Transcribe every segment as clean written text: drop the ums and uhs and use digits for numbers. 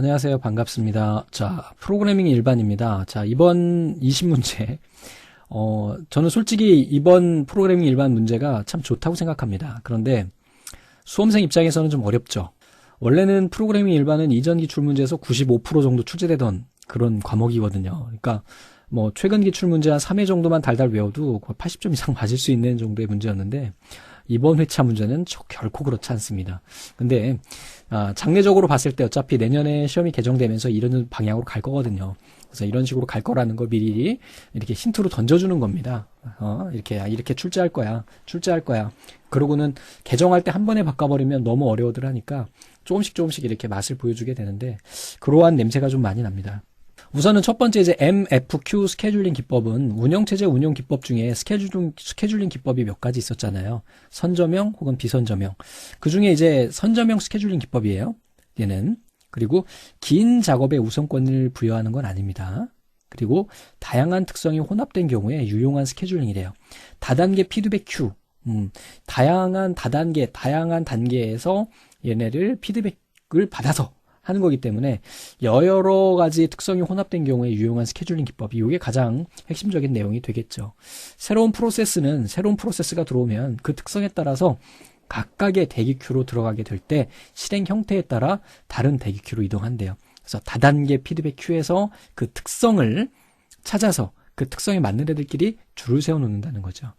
안녕하세요. 반갑습니다. 자, 프로그래밍 일반입니다. 자, 이번 20문제. 저는 솔직히 이번 프로그래밍 일반 문제가 참 좋다고 생각합니다. 그런데 수험생 입장에서는 좀 어렵죠. 원래는 프로그래밍 일반은 이전 기출 문제에서 95% 정도 출제되던 그런 과목이거든요. 그러니까 뭐 최근 기출 문제 한 3회 정도만 달달 외워도 80점 이상 맞을 수 있는 정도의 문제였는데 이번 회차 문제는 결코 그렇지 않습니다. 근데 장래적으로 봤을 때 어차피 내년에 시험이 개정되면서 이런 방향으로 갈 거거든요. 그래서 이런 식으로 갈 거라는 걸 미리 이렇게 힌트로 던져주는 겁니다. 이렇게 출제할 거야. 그러고는 개정할 때 한 번에 바꿔버리면 너무 어려워들 하니까 조금씩 이렇게 맛을 보여주게 되는데 그러한 냄새가 좀 많이 납니다. 우선은 첫 번째 이제 MFQ 스케줄링 기법은 운영체제 운용 기법 중에 스케줄링 기법이 몇 가지 있었잖아요. 선점형 혹은 비선점형. 그 중에 이제 선점형 스케줄링 기법이에요. 얘는. 그리고 긴 작업에 우선권을 부여하는 건 아닙니다. 그리고 다양한 특성이 혼합된 경우에 유용한 스케줄링이래요. 다단계 피드백 큐. 다양한 단계에서 얘네를 피드백을 받아서 하는 거기 때문에 여러 가지 특성이 혼합된 경우에 유용한 스케줄링 기법이 이게 가장 핵심적인 내용이 되겠죠. 새로운 프로세스가 들어오면 그 특성에 따라서 각각의 대기 큐로 들어가게 될 때 실행 형태에 따라 다른 대기 큐로 이동한대요. 그래서 다단계 피드백 큐에서 그 특성을 찾아서 그 특성에 맞는 애들끼리 줄을 세워 놓는다는 거죠.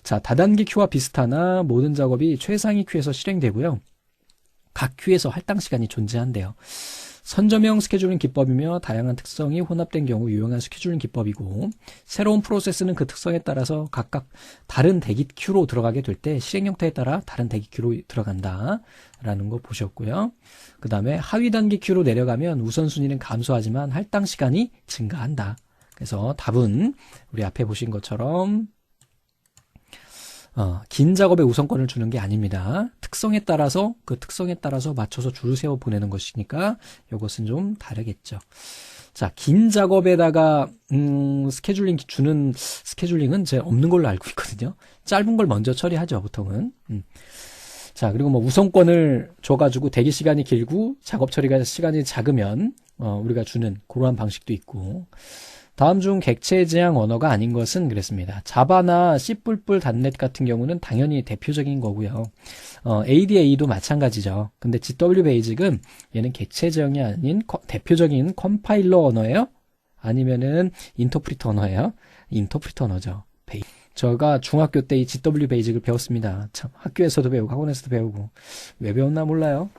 자, 다단계 큐와 비슷하나 모든 작업이 최상위 큐에서 실행되고요. 각 큐에서 할당 시간이 존재한대요. 선점형 스케줄링 기법이며 다양한 특성이 혼합된 경우 유용한 스케줄링 기법이고 새로운 프로세스는 그 특성에 따라서 각각 다른 대기 큐로 들어가게 될 때 실행 형태에 따라 다른 대기 큐로 들어간다라는 거 보셨고요. 그 다음에 하위 단계 큐로 내려가면 우선순위는 감소하지만 할당 시간이 증가한다. 그래서 답은 우리 앞에 보신 것처럼 긴 작업에 우선권을 주는 게 아닙니다. 그 특성에 따라서 맞춰서 줄을 세워 보내는 것이니까 이것은 좀 다르겠죠. 자, 긴 작업에다가 주는 스케줄링은 제 없는 걸로 알고 있거든요. 짧은 걸 먼저 처리하죠, 보통은. 자, 그리고 뭐 우선권을 줘가지고 대기 시간이 길고 작업 처리가 시간이 작으면 우리가 주는 그러한 방식도 있고. 다음 중 객체 지향 언어가 아닌 것은 그랬습니다. 자바나 C++ .NET 같은 경우는 당연히 대표적인 거고요. ADA도 마찬가지죠. 근데 GW 베이직은 얘는 객체 지향이 아닌 대표적인 컴파일러 언어예요? 아니면은 인터프리터 언어예요? 인터프리터 언어죠. 제가 중학교 때 이 GW 베이직을 배웠습니다. 참 학교에서도 배우고 학원에서도 배우고 왜 배웠나 몰라요.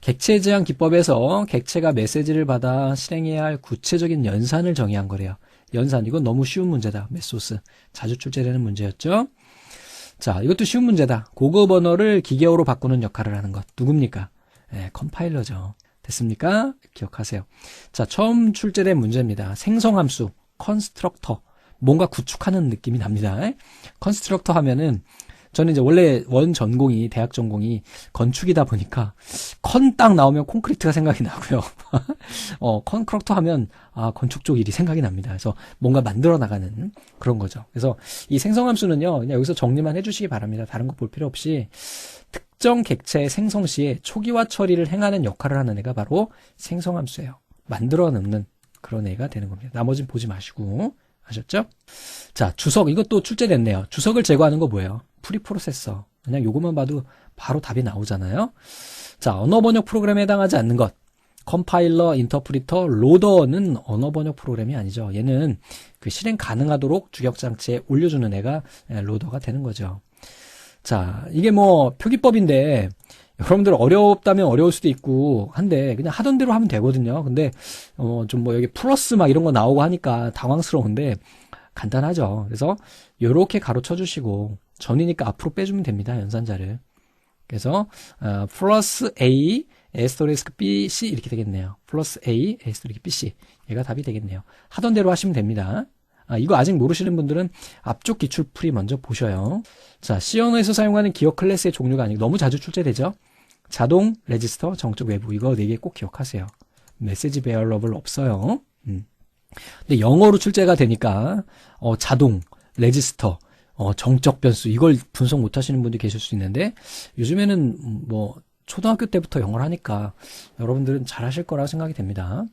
객체 지향 기법에서 객체가 메시지를 받아 실행해야 할 구체적인 연산을 정의한 거래요. 연산, 이건 너무 쉬운 문제다. 메소스 자주 출제되는 문제였죠. 자, 이것도 쉬운 문제다. 고급 언어를 기계어로 바꾸는 역할을 하는 것 누굽니까? 컴파일러죠. 됐습니까? 기억하세요. 자, 처음 출제된 문제입니다. 생성함수 컨스트럭터, 뭔가 구축하는 느낌이 납니다. 컨스트럭터 하면은 저는 이제 원래 대학 전공이 건축이다 보니까 컨 딱 나오면 콘크리트가 생각이 나고요. 컨스트럭터 하면 건축 쪽 일이 생각이 납니다. 그래서 뭔가 만들어 나가는 그런 거죠. 그래서 이 생성함수는요, 그냥 여기서 정리만 해주시기 바랍니다. 다른 거 볼 필요 없이 특정 객체의 생성 시에 초기화 처리를 행하는 역할을 하는 애가 바로 생성함수예요. 만들어 놓는 그런 애가 되는 겁니다. 나머지는 보지 마시고. 아셨죠? 자, 주석, 이것도 출제됐네요. 주석을 제거하는 거 뭐예요? 프리프로세서. 그냥 요것만 봐도 바로 답이 나오잖아요. 자, 언어 번역 프로그램에 해당하지 않는 것. 컴파일러, 인터프리터, 로더는 언어 번역 프로그램이 아니죠. 얘는 그 실행 가능하도록 주격장치에 올려주는 애가 로더가 되는 거죠. 자, 이게 뭐 표기법인데 여러분들 어렵다면 어려울 수도 있고 한데 그냥 하던 대로 하면 되거든요. 근데 좀 뭐 여기 플러스 막 이런 거 나오고 하니까 당황스러운데 간단하죠. 그래서 요렇게 가로쳐 주시고 전이니까 앞으로 빼주면 됩니다. 연산자를. 그래서 플러스 A 에스토리스크 BC 이렇게 되겠네요. 플러스 A 에스토리스크 BC 얘가 답이 되겠네요. 하던 대로 하시면 됩니다. 이거 아직 모르시는 분들은 앞쪽 기출풀이 먼저 보셔요. 자, C 언어에서 사용하는 기억 클래스의 종류가 아니고 너무 자주 출제되죠. 자동, 레지스터, 정적 외부 이거 4개 꼭 기억하세요. 메시지 베어러블 없어요. 근데 영어로 출제가 되니까 자동, 레지스터, 정적 변수 이걸 분석 못 하시는 분들이 계실 수 있는데 요즘에는 뭐 초등학교 때부터 영어를 하니까 여러분들은 잘하실 거라고 생각이 됩니다.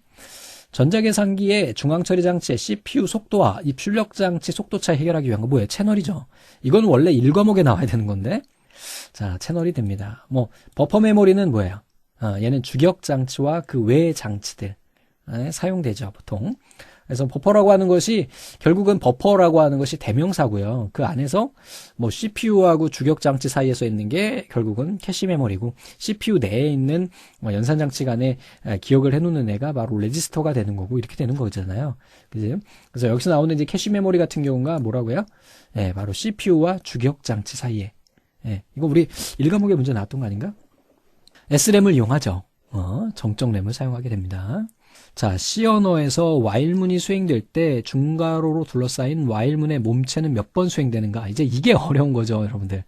전자계산기의 중앙처리 장치의 CPU 속도와 입출력 장치 속도 차이 해결하기 위한 거 뭐예요? 채널이죠. 이건 원래 1과목에 나와야 되는 건데, 자, 채널이 됩니다. 뭐 버퍼 메모리는 뭐예요? 얘는 주격 장치와 그 외의 장치들 사용되죠, 보통. 그래서 버퍼라고 하는 것이 결국은 버퍼라고 하는 것이 대명사고요. 그 안에서 뭐 CPU하고 주격 장치 사이에서 있는 게 결국은 캐시 메모리고, CPU 내에 있는 연산 장치 간에 기억을 해놓는 애가 바로 레지스터가 되는 거고, 이렇게 되는 거잖아요. 그죠? 그래서 여기서 나오는 이제 캐시 메모리 같은 경우가 뭐라고요? 예, 바로 CPU와 주격 장치 사이에. 예, 이거 우리 1과목에 문제 나왔던 거 아닌가? SRAM을 이용하죠. 정적 램을 사용하게 됩니다. 자, C 언어에서 while문이 수행될 때 중괄호로 둘러싸인 while문의 몸체는 몇 번 수행되는가? 이제 이게 어려운 거죠, 여러분들.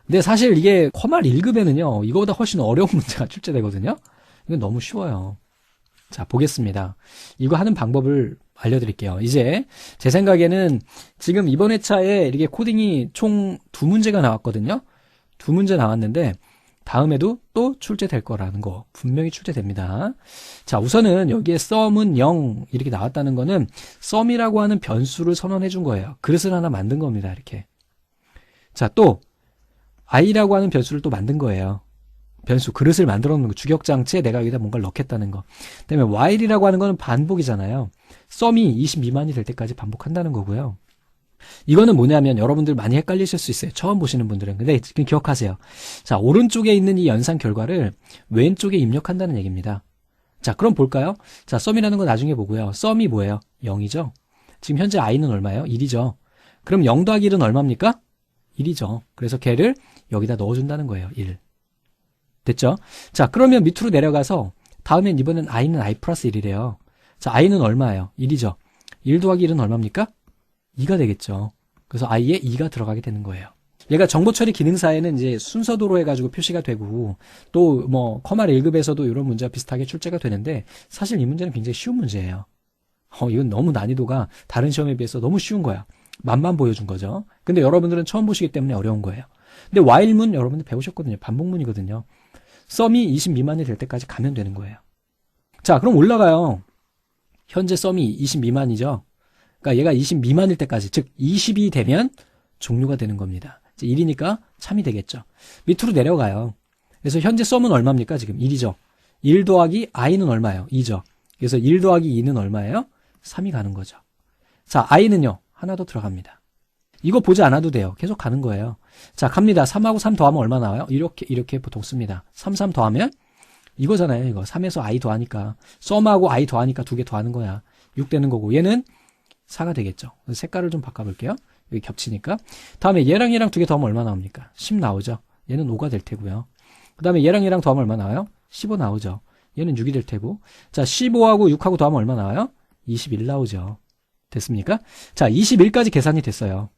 근데 사실 이게 커말 1급에는요, 이거보다 훨씬 어려운 문제가 출제되거든요. 이건 너무 쉬워요. 자, 보겠습니다. 이거 하는 방법을 알려드릴게요. 이제 제 생각에는 지금 이번 회차에 이렇게 코딩이 총 2문제가 나왔거든요. 2문제 나왔는데 다음에도 또 출제될 거라는 거 분명히 출제됩니다. 자, 우선은 여기에 sum은 0 이렇게 나왔다는 거는 sum이라고 하는 변수를 선언해 준 거예요. 그릇을 하나 만든 겁니다. 이렇게. 자, 또 i라고 하는 변수를 또 만든 거예요. 변수, 그릇을 만들어 놓는 거. 주격장치에 내가 여기다 뭔가를 넣겠다는 거. 그다음에 while이라고 하는 거는 반복이잖아요. sum이 20 미만이 될 때까지 반복한다는 거고요. 이거는 뭐냐면 여러분들 많이 헷갈리실 수 있어요. 처음 보시는 분들은. 근데 지금 기억하세요. 자, 오른쪽에 있는 이 연산 결과를 왼쪽에 입력한다는 얘기입니다. 자, 그럼 볼까요? 자, sum이라는 거 나중에 보고요. sum이 뭐예요? 0이죠. 지금 현재 i는 얼마예요? 1이죠. 그럼 0 더하기 1은 얼마입니까? 1이죠. 그래서 걔를 여기다 넣어준다는 거예요. 1. 됐죠? 자, 그러면 밑으로 내려가서 다음엔 이번엔 i는 i 플러스 1이래요. 자, i는 얼마예요? 1이죠. 1 더하기 1은 얼마입니까? 2가 되겠죠. 그래서 i에 2가 들어가게 되는 거예요. 얘가 정보처리 기능사에는 이제 순서도로 해가지고 표시가 되고, 또 뭐 커말 1급에서도 이런 문제와 비슷하게 출제가 되는데, 사실 이 문제는 굉장히 쉬운 문제예요. 이건 너무 난이도가 다른 시험에 비해서 너무 쉬운 거야. 맛만 보여준 거죠. 근데 여러분들은 처음 보시기 때문에 어려운 거예요. 근데 while문 여러분들 배우셨거든요. 반복문이거든요. sum이 20 미만이 될 때까지 가면 되는 거예요. 자, 그럼 올라가요. 현재 sum이 20 미만이죠. 그러니까 얘가 20 미만일 때까지, 즉 20이 되면 종료가 되는 겁니다. 이제 1이니까 참이 되겠죠. 밑으로 내려가요. 그래서 현재 sum은 얼마입니까? 지금 1이죠. 1 더하기 i는 얼마예요? 2죠. 그래서 1 더하기 2는 얼마예요? 3이 가는 거죠. 자, i는요. 하나 더 들어갑니다. 이거 보지 않아도 돼요. 계속 가는 거예요. 자, 갑니다. 3하고 3 더하면 얼마 나와요? 이렇게 보통 씁니다. 3 더하면 이거잖아요. 이거 3에서 i 더하니까 sum하고 i 더하니까 2개 더하는 거야. 6 되는 거고, 얘는 4가 되겠죠. 색깔을 좀 바꿔볼게요. 여기 겹치니까. 다음에 얘랑 2개 더하면 얼마 나옵니까? 10 나오죠. 얘는 5가 될 테고요. 그 다음에 얘랑 더하면 얼마 나와요? 15 나오죠. 얘는 6이 될 테고. 자, 15하고 6하고 더하면 얼마 나와요? 21 나오죠. 됐습니까? 자, 21까지 계산이 됐어요.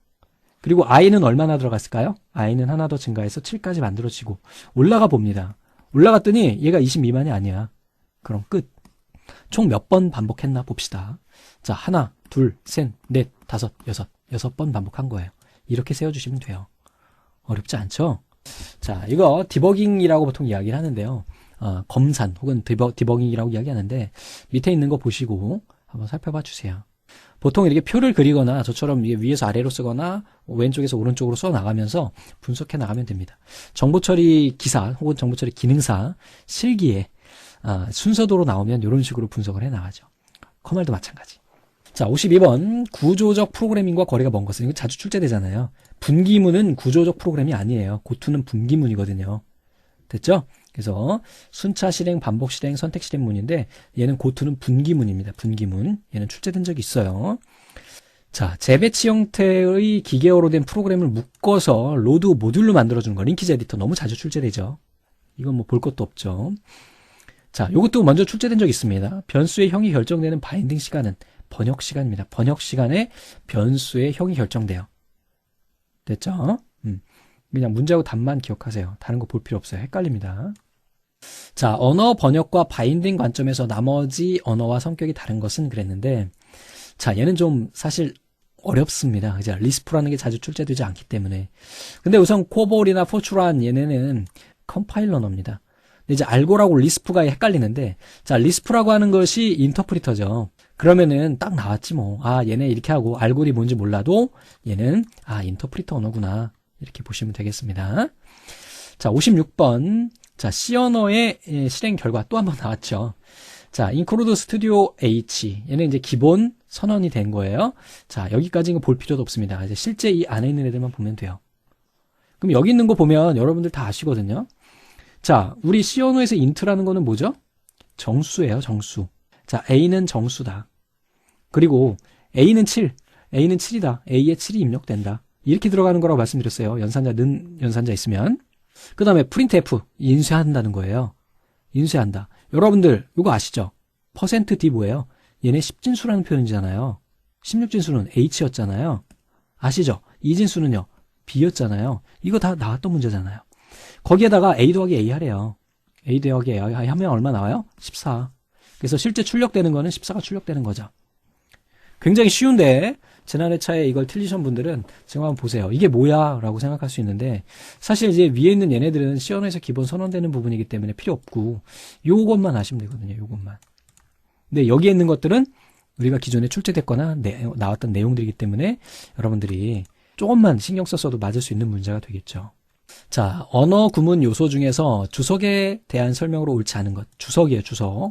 그리고 i는 얼마나 들어갔을까요? i는 하나 더 증가해서 7까지 만들어지고 올라가 봅니다. 올라갔더니 얘가 20 미만이 아니야. 그럼 끝. 총 몇 번 반복했나 봅시다. 자, 하나, 둘, 셋, 넷, 다섯, 여섯 번 반복한 거예요. 이렇게 세워주시면 돼요. 어렵지 않죠? 자, 이거 디버깅이라고 보통 이야기를 하는데요. 검산 혹은 디버깅이라고 이야기하는데 밑에 있는 거 보시고 한번 살펴봐 주세요. 보통 이렇게 표를 그리거나 저처럼 위에서 아래로 쓰거나 왼쪽에서 오른쪽으로 써 나가면서 분석해 나가면 됩니다. 정보처리 기사 혹은 정보처리 기능사 실기에 순서도로 나오면 이런 식으로 분석을 해 나가죠. 커말도 마찬가지. 자, 52번 구조적 프로그래밍과 거리가 먼 것은, 이거 자주 출제되잖아요. 분기문은 구조적 프로그램이 아니에요. 고투는 분기문이거든요. 됐죠? 그래서 순차 실행, 반복 실행, 선택 실행문인데 얘는 고투는 분기문입니다. 분기문. 얘는 출제된 적이 있어요. 자, 재배치 형태의 기계어로 된 프로그램을 묶어서 로드 모듈로 만들어주는 거. 링키지 에디터 너무 자주 출제되죠. 이건 뭐 볼 것도 없죠. 자, 요것도 먼저 출제된 적이 있습니다. 변수의 형이 결정되는 바인딩 시간은 번역 시간입니다. 번역 시간에 변수의 형이 결정돼요. 됐죠? 그냥 문제하고 답만 기억하세요. 다른 거 볼 필요 없어요. 헷갈립니다. 자, 언어 번역과 바인딩 관점에서 나머지 언어와 성격이 다른 것은 그랬는데, 자, 얘는 좀 사실 어렵습니다. 그죠? 리스프라는 게 자주 출제되지 않기 때문에. 근데 우선 코볼이나 포츄란 얘네는 컴파일러 언어입니다. 이제 알고라고 리스프가 헷갈리는데, 자, 리스프라고 하는 것이 인터프리터죠. 그러면은 딱 나왔지 뭐. 아, 얘네 이렇게 하고 알고리 뭔지 몰라도 얘는 인터프리터 언어구나. 이렇게 보시면 되겠습니다. 자, 56번. 자, C 언어의 실행 결과 또 한 번 나왔죠. 자, 인크루드 스튜디오 H. 얘는 이제 기본 선언이 된 거예요. 자, 여기까지는 볼 필요도 없습니다. 이제 실제 이 안에 있는 애들만 보면 돼요. 그럼 여기 있는 거 보면 여러분들 다 아시거든요. 자, 우리 C 언어에서 int라는 거는 뭐죠? 정수예요, 정수. 자, A는 정수다. 그리고 A는 7. A는 7이다. A에 7이 입력된다. 이렇게 들어가는 거라고 말씀드렸어요. 연산자 있으면. 그 다음에 printf. 인쇄한다는 거예요. 인쇄한다. 여러분들, 이거 아시죠? %d 뭐예요? 얘네 10진수라는 표현이잖아요. 16진수는 h였잖아요. 아시죠? 2진수는요? b였잖아요. 이거 다 나왔던 문제잖아요. 거기에다가 a 더하기 a 하래요. a 더하기 a 하면 얼마 나와요? 14. 그래서 실제 출력되는 거는 14가 출력되는 거죠. 굉장히 쉬운데 지난 회차에 이걸 틀리신 분들은 지금 한번 보세요. 이게 뭐야? 라고 생각할 수 있는데 사실 이제 위에 있는 얘네들은 C 언어에서 기본 선언되는 부분이기 때문에 필요 없고 요것만 아시면 되거든요. 요것만. 근데 여기에 있는 것들은 우리가 기존에 출제됐거나 나왔던 내용들이기 때문에 여러분들이 조금만 신경 썼어도 맞을 수 있는 문제가 되겠죠. 자, 언어 구문 요소 중에서 주석에 대한 설명으로 옳지 않은 것. 주석이에요, 주석.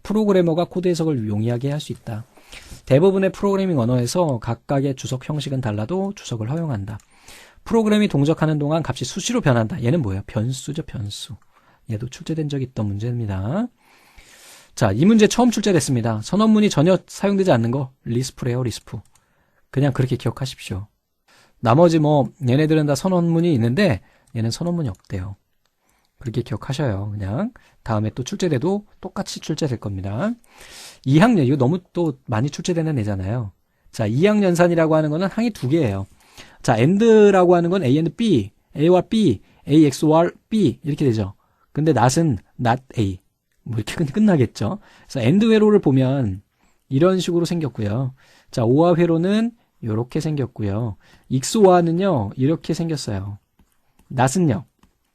프로그래머가 코드 해석을 용이하게 할 수 있다. 대부분의 프로그래밍 언어에서 각각의 주석 형식은 달라도 주석을 허용한다. 프로그램이 동작하는 동안 값이 수시로 변한다. 얘는 뭐예요? 변수죠, 변수. 얘도 출제된 적이 있던 문제입니다. 자, 이 문제 처음 출제됐습니다. 선언문이 전혀 사용되지 않는 거 리스프래요, 리스프. 그냥 그렇게 기억하십시오. 나머지 얘네들은 다 선언문이 있는데 얘는 선언문이 없대요. 그렇게 기억하셔요. 그냥 다음에 또 출제돼도 똑같이 출제될 겁니다. 2학년, 이거 너무 또 많이 출제되는 애잖아요. 자, 2학년산이라고 하는 거는 항이 두 개예요. 자, AND라고 하는 건 A and B, A와 B, A, XOR B 이렇게 되죠. 근데 not은 not A. 뭐 이렇게 끝나겠죠. 그래서 AND 회로를 보면 이런 식으로 생겼고요. 자, OR 회로는 이렇게 생겼고요. XOR는요, 이렇게 생겼어요. not은요,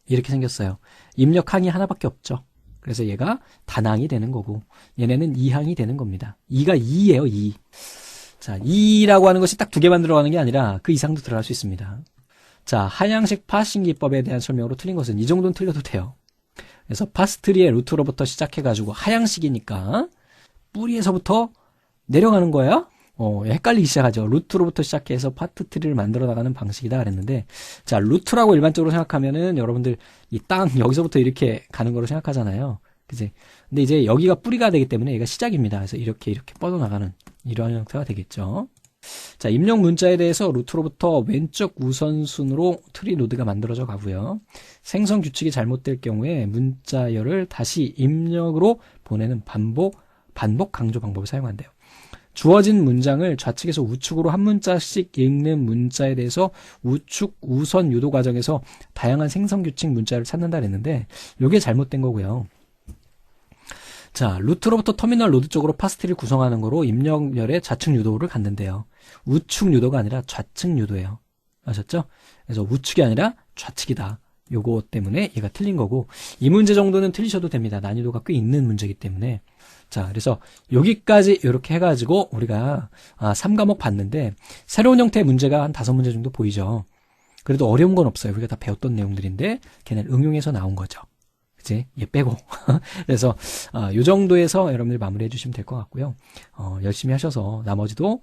이렇게 생겼어요. 입력 항이 하나밖에 없죠. 그래서 얘가 단항이 되는 거고 얘네는 2항이 되는 겁니다. 2가 2예요, 2. 자, 2라고 하는 것이 딱 두 개만 들어가는 게 아니라 그 이상도 들어갈 수 있습니다. 자, 하향식 파싱 기법에 대한 설명으로 틀린 것은 이 정도는 틀려도 돼요. 그래서 파스트리의 루트로부터 시작해가지고 하향식이니까 뿌리에서부터 내려가는 거예요. 헷갈리기 시작하죠. 루트로부터 시작해서 파트 트리를 만들어 나가는 방식이다 그랬는데, 자, 루트라고 일반적으로 생각하면은 여러분들 이 땅 여기서부터 이렇게 가는 거로 생각하잖아요. 그지? 근데 이제 여기가 뿌리가 되기 때문에 얘가 시작입니다. 그래서 이렇게 뻗어나가는 이러한 형태가 되겠죠. 자, 입력 문자에 대해서 루트로부터 왼쪽 우선순으로 트리 노드가 만들어져 가고요. 생성 규칙이 잘못될 경우에 문자열을 다시 입력으로 보내는 반복 강조 방법을 사용한대요. 주어진 문장을 좌측에서 우측으로 한 문자씩 읽는 문자에 대해서 우측 우선 유도 과정에서 다양한 생성 규칙 문자를 찾는다 그랬는데 이게 잘못된 거고요. 자, 루트로부터 터미널 노드 쪽으로 파스트리를 구성하는 거로 입력열의 좌측 유도를 갖는데요. 우측 유도가 아니라 좌측 유도예요. 아셨죠? 그래서 우측이 아니라 좌측이다. 요거 때문에 얘가 틀린 거고 이 문제 정도는 틀리셔도 됩니다. 난이도가 꽤 있는 문제이기 때문에. 자, 그래서 여기까지 이렇게 해가지고 우리가 3과목 봤는데 새로운 형태의 문제가 한 5문제 정도 보이죠. 그래도 어려운 건 없어요. 우리가 다 배웠던 내용들인데 걔는 응용해서 나온 거죠. 그치? 얘 빼고. 그래서 요 정도에서 여러분들 마무리해 주시면 될 것 같고요. 열심히 하셔서 나머지도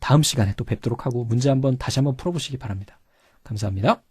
다음 시간에 또 뵙도록 하고 문제 다시 한번 풀어보시기 바랍니다. 감사합니다.